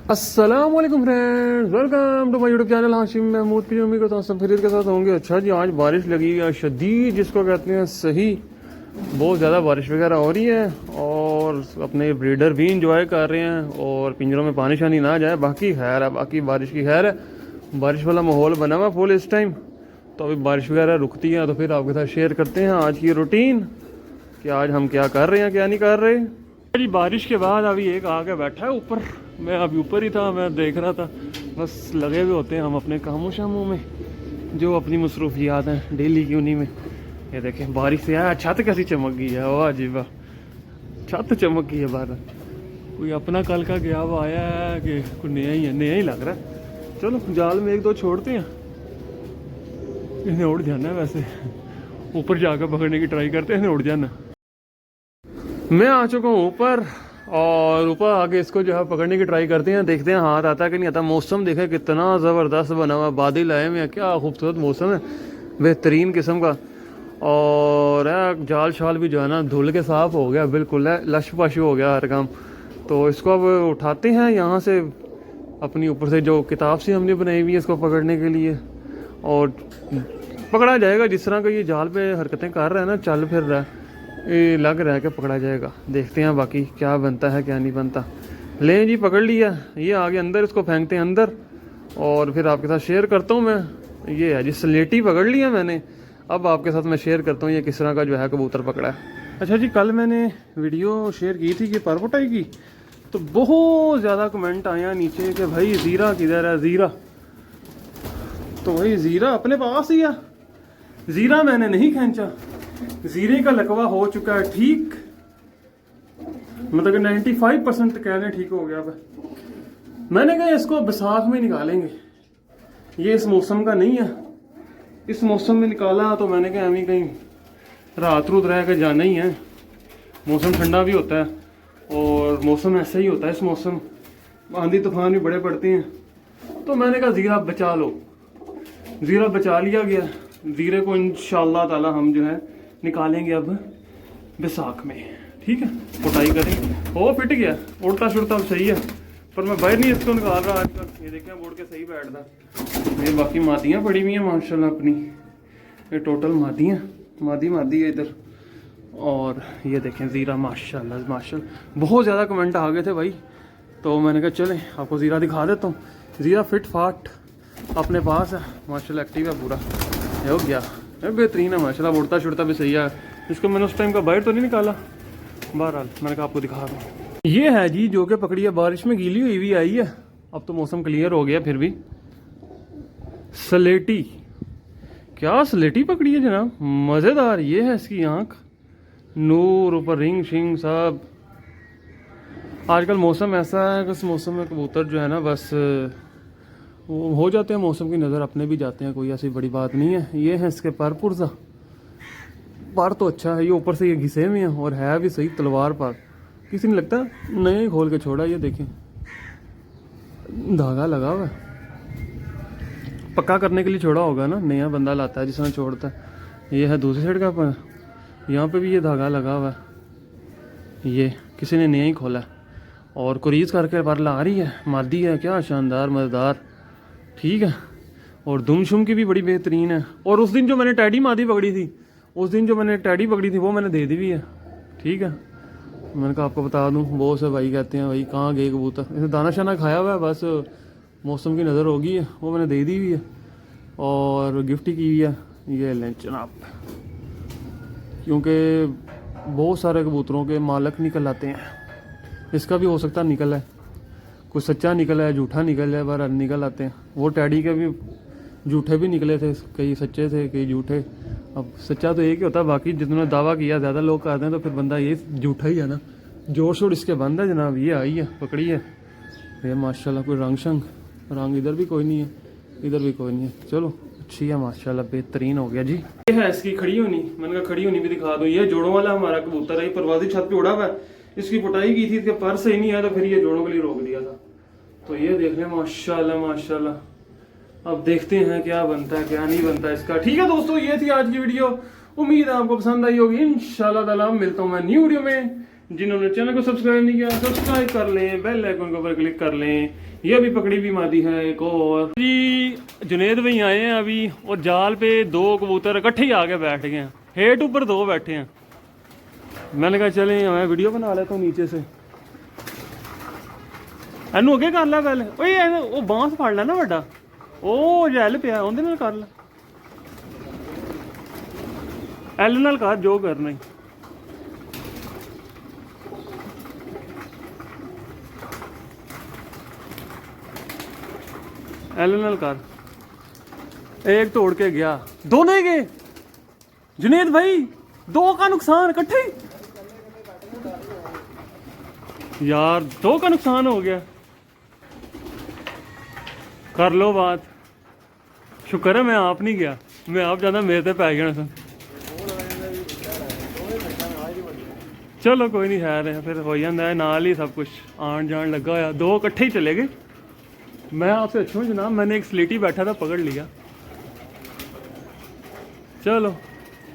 अस्सलाम वालेकुम friends, welcome to my YouTube channel Hashim Mahmood की। उम्मीद करता हूँ सब खैरियत के साथ होंगे। अच्छा जी, आज बारिश लगी है शदीद, जिसको कहते हैं सही। बहुत ज़्यादा बारिश वगैरह हो रही है और अपने ब्रीडर भी इंजॉय कर रहे हैं और पिंजरों में पानी शानी ना जाए। बाकी खैर है, बाकी बारिश की खैर है। बारिश वाला माहौल बना हुआ फुल इस टाइम। तो अभी बारिश वगैरह रुकती है तो फिर आपके साथ शेयर करते हैं आज की रूटीन कि आज हम क्या कर रहे हैं क्या नहीं कर रहे। जी बारिश के बाद अभी एक आके बैठा है ऊपर। मैं अभी ऊपर ही था, मैं देख रहा था। बस लगे हुए होते हैं हम अपने कामों शामों में, जो अपनी मसरूफियात हैं डेली की, उन्हीं में। ये देखें बारिश से आया, छत कैसी चमक गई है। वाह जी वाह, छत चमक गई है बाहर। कोई अपना कल का गया हुआ आया है कि कोई नया ही है, नया ही लग रहा है। चलो जाल में एक दो छोड़ते हैं, इन्हें उड़ जाना है। वैसे ऊपर जाकर पकड़ने की ट्राई करते हैं, इन्हें उड़ जाना। मैं आ चुका हूँ ऊपर और ऊपर आके इसको जो है पकड़ने की ट्राई करते हैं, देखते हैं हाथ आता है कि नहीं आता। मौसम देखे कितना ज़बरदस्त बना हुआ, बादल आए हुए हैं, क्या खूबसूरत मौसम है, बेहतरीन किस्म का। और जाल शाल भी जो है ना धुल के साफ़ हो गया, बिल्कुल है लश पश हो गया हर काम। तो इसको अब उठाते हैं यहाँ से, अपनी ऊपर से जो किताब से हमने बनाई हुई है इसको पकड़ने के लिए, और पकड़ा जाएगा। जिस तरह का ये जाल पे हरकतें कर रहा है ना, चल फिर रहा है, ये लग रहा है कि पकड़ा जाएगा। देखते हैं बाकी क्या बनता है क्या नहीं बनता। लें जी, पकड़ लिया, ये आगे अंदर, इसको फेंकते हैं अंदर और फिर आपके साथ शेयर करता हूँ मैं। ये है जी स्लेटी पकड़ लिया मैंने। अब आपके साथ मैं शेयर करता हूँ ये किस तरह का जो है कबूतर पकड़ा है। अच्छा जी, कल मैंने वीडियो शेयर की थी कि परवटाई की, तो बहुत ज़्यादा कमेंट आया नीचे कि भाई ज़ीरा किधर है, ज़ीरा। तो भाई ज़ीरा अपने पास ही है, ज़ीरा मैंने नहीं खींचा। ज़ीरे का लकवा हो चुका है ठीक, मतलब कि 95% कह रहे ठीक हो गया। मैंने कहा इसको बैसाख में निकालेंगे, ये इस मौसम का नहीं है। इस मौसम में निकाला तो मैंने कहा अभी कहीं रात रूत रह कर जाना ही है। मौसम ठंडा भी होता है और मौसम ऐसा ही होता है इस मौसम, आंधी तूफान भी बड़े पड़ते हैं। तो मैंने कहा ज़ीरा बचा लो, ज़ीरा बचा लिया गया। ज़ीरे को इंशाअल्लाह ताला हम जो है निकालेंगे अब बैसाख में, ठीक है। कुटाई करेंगे, वो फिट गया, उड़ता छुड़ता सही है, पर मैं बाहर नहीं इसको निकाल रहा आजकल। ये देखें बोर्ड के सही बैठता। ये बाकी मादियाँ पड़ी हुई हैं माशाल्लाह अपनी, ये टोटल मादियाँ, मादी है इधर। और ये देखें ज़ीरा माशाल्लाह माशाल्लाह। बहुत ज़्यादा कमेंट आ गए थे भाई, तो मैंने कहा चलें आपको ज़ीरा दिखा देता हूँ। ज़ीरा फिट फाट अपने पास है माशाल्लाह, एक्टिव है पूरा, ये हो गया बेहतरीन है माशाल्लाह। उड़ता छुड़ता भी सही है। इसको मैंने उस टाइम का बाहर तो नहीं निकाला, बहरहाल मैंने कहा आपको दिखा दूँ। ये है जी जो कि पकड़ी है, बारिश में गीली हुई भी आई है। अब तो मौसम क्लियर हो गया, फिर भी स्लेटी, क्या स्लेटी पकड़ी है जनाब, मज़ेदार। ये है इसकी आँख, नूर, ऊपर रिंग शिंग सब। आजकल मौसम ऐसा है कि इस मौसम में कबूतर जो है ना बस वो हो जाते हैं, मौसम की नज़र अपने भी जाते हैं, कोई ऐसी बड़ी बात नहीं है। ये है इसके पर पुरजा, पर तो अच्छा है, ये ऊपर से ये घिसे हुए हैं और है भी सही तलवार पर, किसी ने लगता नया ही खोल के छोड़ा। ये देखें धागा लगा हुआ है, पक्का करने के लिए छोड़ा होगा ना, नया बंदा लाता है जिस तरह छोड़ता है। ये है दूसरी साइड का पर, यहाँ पे भी ये धागा लगा हुआ है, ये किसी ने नया ही खोला है और कुरीज करके पर ला रही है। मादी है, क्या शानदार मज़ेदार, ठीक है। और दुमशुम की भी बड़ी बेहतरीन है। और उस दिन जो मैंने टैडी मादी पकड़ी थी, उस दिन जो मैंने टैडी पकड़ी थी वो मैंने दे दी भी है, ठीक है। मैंने कहा आपको बता दूं, बहुत से भाई कहते हैं भाई कहाँ गए कबूतर, इसे दाना शाना खाया हुआ है, बस मौसम की नज़र होगी है, वो मैंने दे दी हुई है और गिफ्ट ही की हुई है। ये लें जनाब, क्योंकि बहुत सारे कबूतरों के मालक निकल आते हैं, इसका भी हो सकता है निकल है, कुछ सच्चा निकला है, झूठा निकल है, बार निकल आते हैं। वो टैडी के भी झूठे भी निकले थे, कई सच्चे थे कई झूठे। अब सच्चा तो एक ही होता है, बाकी जितने दावा किया ज़्यादा लोग करते हैं तो फिर बंदा ये झूठा ही है ना। जोर शोर इसके बंद है जनाब। ये आई है, पकड़ी है ये माशाल्लाह। कोई रंग शंग, रंग इधर भी कोई नहीं है, इधर भी कोई नहीं है। चलो अच्छी है माशाल्लाह, बेहतरीन हो गया जी। ये है इसकी खड़ी होनी, मैंने कहा खड़ी होनी भी दिखा दो। ये जोड़ों वाला हमारा कबूतर है, परवाजी छत पे उड़ा हुआ है। इसकी पुटाई की थी, इसके पर सही नहीं आया तो फिर ये जोड़ों के लिए रोक दिया था। तो ये देख लें माशाल्लाह माशाल्लाह। अब देखते हैं क्या बनता है क्या नहीं बनता इसका। ठीक है दोस्तों, ये थी आज की वीडियो, उम्मीद है आपको पसंद आई होगी। इंशाल्लाह ताला मिलता हूँ मैं न्यू वीडियो में। जिन्होंने चैनल को सब्सक्राइब नहीं किया सब्सक्राइब कर लें, बेल आइकन के ऊपर क्लिक कर लें। ये भी पकड़ी भी मादी है एक और जी। जुनेद भाई आए हैं अभी और जाल पे 2 कबूतर इकट्ठे ही आके बैठ गए हैं, हेड ऊपर 2 बैठे हैं। मैंने कहा चले मैं वीडियो बना लेता हूँ नीचे से। एनू अगे कर ला पहले, वो बांस फड़ लै ना वड्डा, ओ जैल पिया उहदे नाल कर ला, एल नाल कर जो करना ही। एल नाल कर। एक तोड़ के गया, दोनों ही गए जुनेद भाई, 2 का नुकसान इकट्ठे यार, 2 का नुकसान हो गया। कर लो बात, शुक्र है मैं आप नहीं गया, मैं आप जाना मेरे ते पै गया सन। चलो कोई नहीं, खैर फिर हो जाता है, नाल ही सब कुछ आन जान लगा होया। 2 इकट्ठे ही चले गए। मैं आपसे अच्छा हूँ जनाब, मैंने एक स्लेटी बैठा था पकड़ लिया। चलो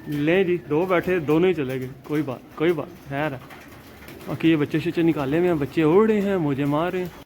ले जी, 2 बैठे दोनों ही चले गए, कोई बात खैर है। बाकी ये बच्चे शच्चे निकाले हुए हैं, बच्चे उड़ रहे हैं, मुझे मार रहे हैं।